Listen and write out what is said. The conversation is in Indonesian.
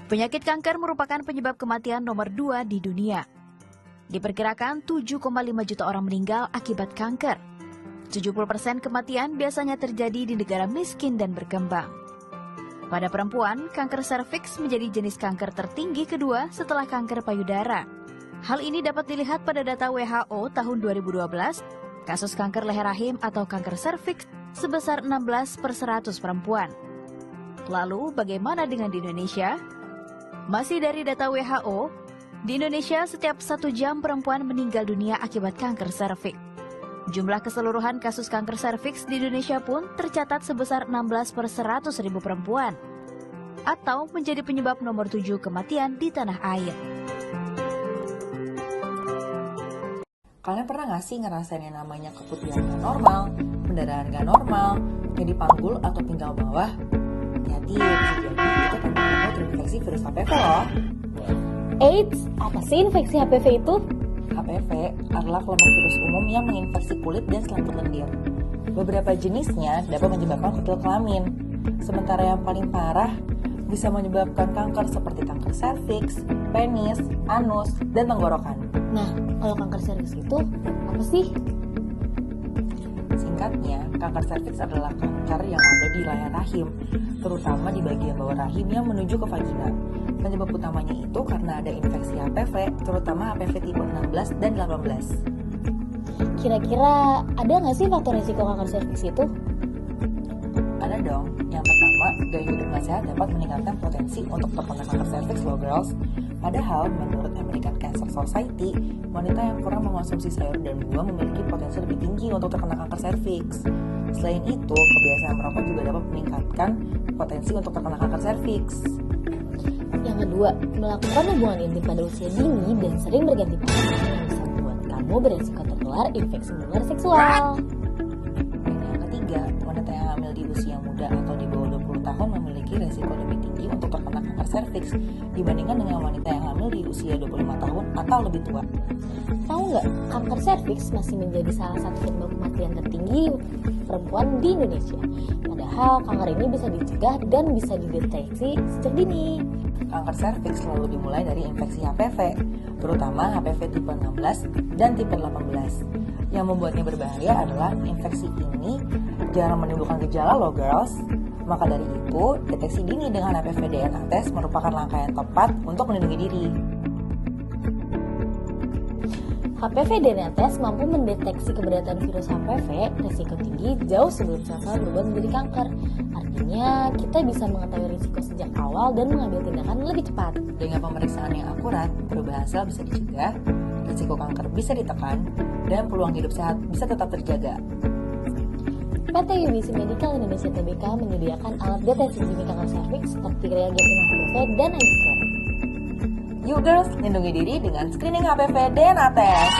Penyakit kanker merupakan penyebab kematian nomor 2 di dunia. Diperkirakan 7,5 juta orang meninggal akibat kanker. 70% kematian biasanya terjadi di negara miskin dan berkembang. Pada perempuan, kanker serviks menjadi jenis kanker tertinggi kedua setelah kanker payudara. Hal ini dapat dilihat pada data WHO tahun 2012, kasus kanker leher rahim atau kanker serviks sebesar 16 per 100 perempuan. Lalu, bagaimana dengan di Indonesia? Masih dari data WHO, di Indonesia setiap 1 jam perempuan meninggal dunia akibat kanker serviks. Jumlah keseluruhan kasus kanker serviks di Indonesia pun tercatat sebesar 16 per 100 ribu perempuan, atau menjadi penyebab nomor 7 kematian di tanah air. Kalian pernah nggak sih ngerasain yang namanya keputihan nggak normal, pendarahan nggak normal, jadi panggul atau pinggang bawah? Hati-hati, bisa jadi itu tanda kamu terinfeksi virus HPV loh. Eits, apa sih infeksi HPV itu? HPV adalah kelompok virus umum yang menginfeksi kulit dan selaput lendir. Beberapa jenisnya dapat menyebabkan kutil kelamin, sementara yang paling parah bisa menyebabkan kanker seperti kanker serviks, penis, anus, dan tenggorokan. Nah, kalau kanker serviks itu apa sih? Singkatnya, kanker serviks adalah kanker yang ada di layar rahim, terutama di bagian bawah rahim yang menuju ke vagina. Penyebab utamanya itu karena ada infeksi HPV, terutama HPV tipe 16 dan 18. Kira-kira ada nggak sih faktor risiko kanker serviks itu? Ada dong. Yang pertama, gaya hidup nggak sehat dapat meningkatkan potensi untuk terkena kanker serviks loh girls. Padahal, menurut American Cancer Society, wanita yang kurang mengonsumsi sayur dan buah memiliki potensi lebih tinggi untuk terkena kanker serviks. Selain itu, kebiasaan merokok juga dapat meningkatkan potensi untuk terkena kanker serviks. Yang kedua, melakukan hubungan intim pada usia dini dan sering berganti pasangan yang bisa membuat kamu beresiko tertular infeksi menular seksual. Dan yang ketiga, wanita yang hamil di usia muda atau di bawah 20 tahun memiliki resiko lebih tinggi untuk terkena kanker serviks dibandingkan dengan wanita yang hamil di usia 25 tahun atau lebih tua. Tahu nggak, kanker serviks masih menjadi salah satu penyebab kematian tertinggi perempuan di Indonesia. Padahal kanker ini bisa dicegah dan bisa dideteksi sejak dini. Kanker serviks selalu dimulai dari infeksi HPV, terutama HPV tipe 16 dan tipe 18. Yang membuatnya berbahaya adalah infeksi ini jarang menimbulkan gejala loh girls. Maka dari itu, deteksi dini dengan HPV DNA test merupakan langkah yang tepat untuk melindungi diri. HPV DNA test mampu mendeteksi keberadaan virus HPV risiko tinggi jauh sebelum sel-sel berubah menjadi kanker. Artinya, kita bisa mengetahui risiko sejak awal dan mengambil tindakan lebih cepat. Dengan pemeriksaan yang akurat, perubahan sel bisa dicegah, risiko kanker bisa ditekan, dan peluang hidup sehat bisa tetap terjaga. PT UBC Medical Indonesia Tbk menyediakan alat deteksi dini kanker serviks seperti reagen HPV dan ID4. Yuk girls, lindungi diri dengan screening HPV DNA test.